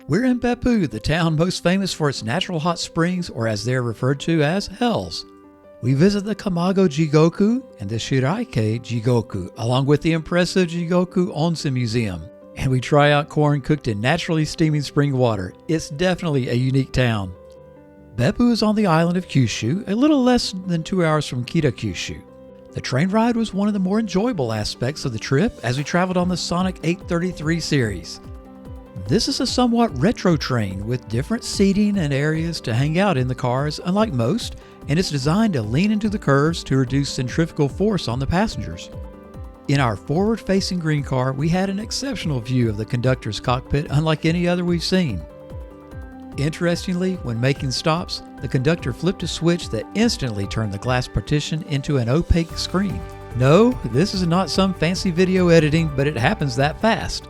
We're in Beppu, the town most famous for its natural hot springs, or as they're referred to as hells. We visit the Kamago Jigoku and the Shiraike Jigoku, along with the impressive Jigoku Onsen Museum. And we try out corn cooked in naturally steaming spring water. It's definitely a unique town. Beppu is on the island of Kyushu, a little less than 2 hours from Kyushu. The train ride was one of the more enjoyable aspects of the trip as we traveled on the Sonic 833 series. This is a somewhat retro train with different seating and areas to hang out in the cars, unlike most, and it's designed to lean into the curves to reduce centrifugal force on the passengers. In our forward-facing green car, we had an exceptional view of the conductor's cockpit unlike any other we've seen. Interestingly, when making stops, the conductor flipped a switch that instantly turned the glass partition into an opaque screen. No, this is not some fancy video editing, but it happens that fast.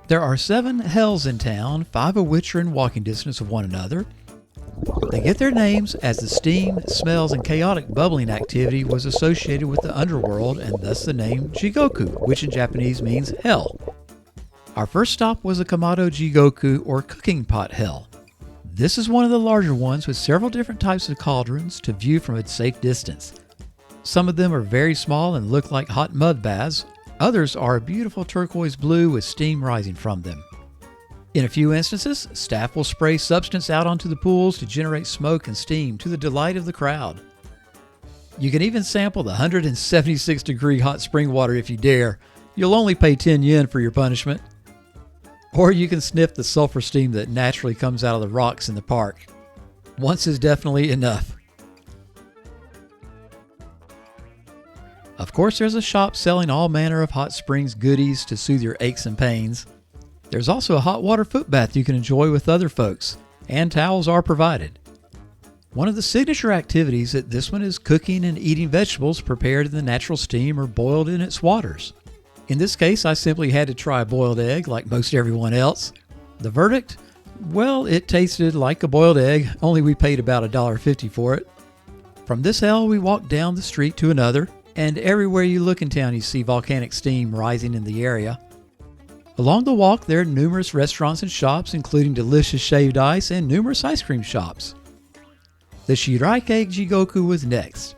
There are 7 hells in town, 5 of which are in walking distance of one another. They get their names as the steam, smells, and chaotic bubbling activity was associated with the underworld, and thus the name Jigoku, which in Japanese means hell. Our first stop was the Kamado Jigoku, or cooking pot hell. This is one of the larger ones with several different types of cauldrons to view from a safe distance. Some of them are very small and look like hot mud baths. Others are a beautiful turquoise blue with steam rising from them. In a few instances, staff will spray substance out onto the pools to generate smoke and steam to the delight of the crowd. You can even sample the 176-degree hot spring water if you dare. You'll only pay 10 yen for your punishment. Or you can sniff the sulfur steam that naturally comes out of the rocks in the park. Once is definitely enough. Of course, there's a shop selling all manner of hot springs goodies to soothe your aches and pains. There's also a hot water foot bath you can enjoy with other folks, and towels are provided. One of the signature activities at this one is cooking and eating vegetables prepared in the natural steam or boiled in its waters. In this case, I simply had to try a boiled egg like most everyone else. The verdict? Well, it tasted like a boiled egg, only we paid about $1.50 for it. From this hell, we walked down the street to another, and everywhere you look in town you see volcanic steam rising in the area. Along the walk there are numerous restaurants and shops, including delicious shaved ice and numerous ice cream shops. The Shiraike Jigoku was next.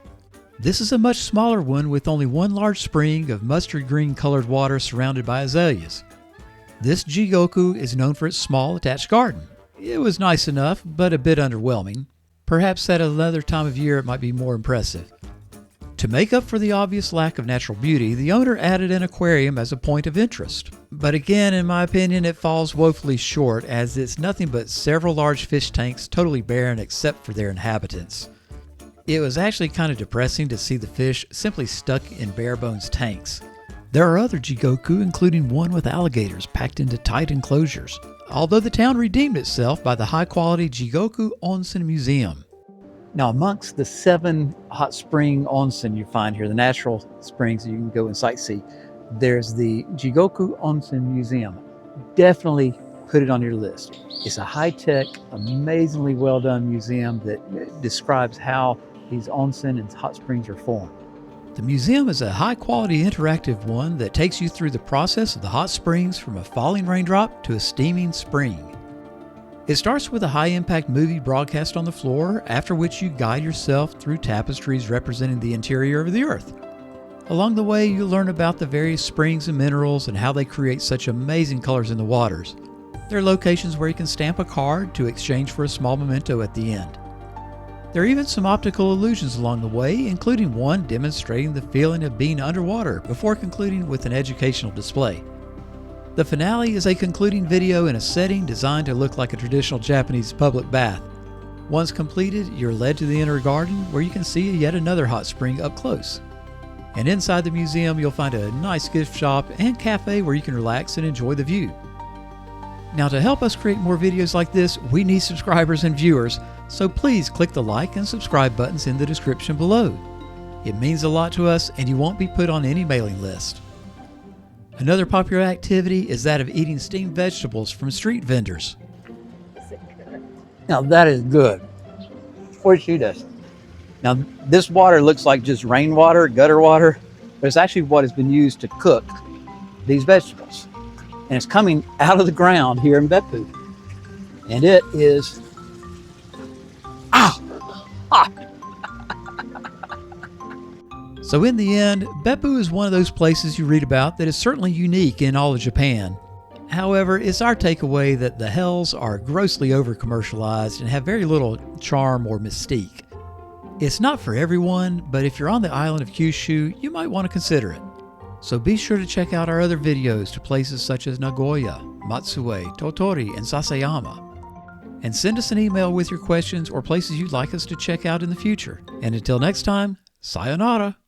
This is a much smaller one with only one large spring of mustard green colored water surrounded by azaleas. This Jigoku is known for its small attached garden. It was nice enough, but a bit underwhelming. Perhaps at another time of year it might be more impressive. To make up for the obvious lack of natural beauty, the owner added an aquarium as a point of interest. But again, in my opinion, it falls woefully short, as it's nothing but several large fish tanks totally barren except for their inhabitants. It was actually kind of depressing to see the fish simply stuck in bare bones tanks. There are other Jigoku, including one with alligators packed into tight enclosures, although the town redeemed itself by the high-quality Jigoku Onsen Museum. Now, amongst the 7 hot spring onsen you find here, the natural springs that you can go and sightsee, there's the Jigoku Onsen Museum. Definitely put it on your list. It's a high-tech, amazingly well-done museum that describes how these onsen and hot springs are formed. The museum is a high-quality interactive one that takes you through the process of the hot springs from a falling raindrop to a steaming spring. It starts with a high-impact movie broadcast on the floor, after which you guide yourself through tapestries representing the interior of the earth. Along the way, you learn about the various springs and minerals and how they create such amazing colors in the waters. There are locations where you can stamp a card to exchange for a small memento at the end. There are even some optical illusions along the way, including one demonstrating the feeling of being underwater before concluding with an educational display. The finale is a concluding video in a setting designed to look like a traditional Japanese public bath. Once completed, you're led to the inner garden where you can see yet another hot spring up close. And inside the museum, you'll find a nice gift shop and cafe where you can relax and enjoy the view. Now, to help us create more videos like this, we need subscribers and viewers, so please click the like and subscribe buttons in the description below. It means a lot to us, and you won't be put on any mailing list. Another popular activity is that of eating steamed vegetables from street vendors. Now that is good. Horseshoe dust. Now this water looks like just rainwater, gutter water, but it's actually what has been used to cook these vegetables. And it's coming out of the ground here in Beppu. And it is hot. So in the end, Beppu is one of those places you read about that is certainly unique in all of Japan. However, it's our takeaway that the hells are grossly over-commercialized and have very little charm or mystique. It's not for everyone, but if you're on the island of Kyushu, you might want to consider it. So be sure to check out our other videos to places such as Nagoya, Matsue, Tottori, and Sasayama. And send us an email with your questions or places you'd like us to check out in the future. And until next time, sayonara!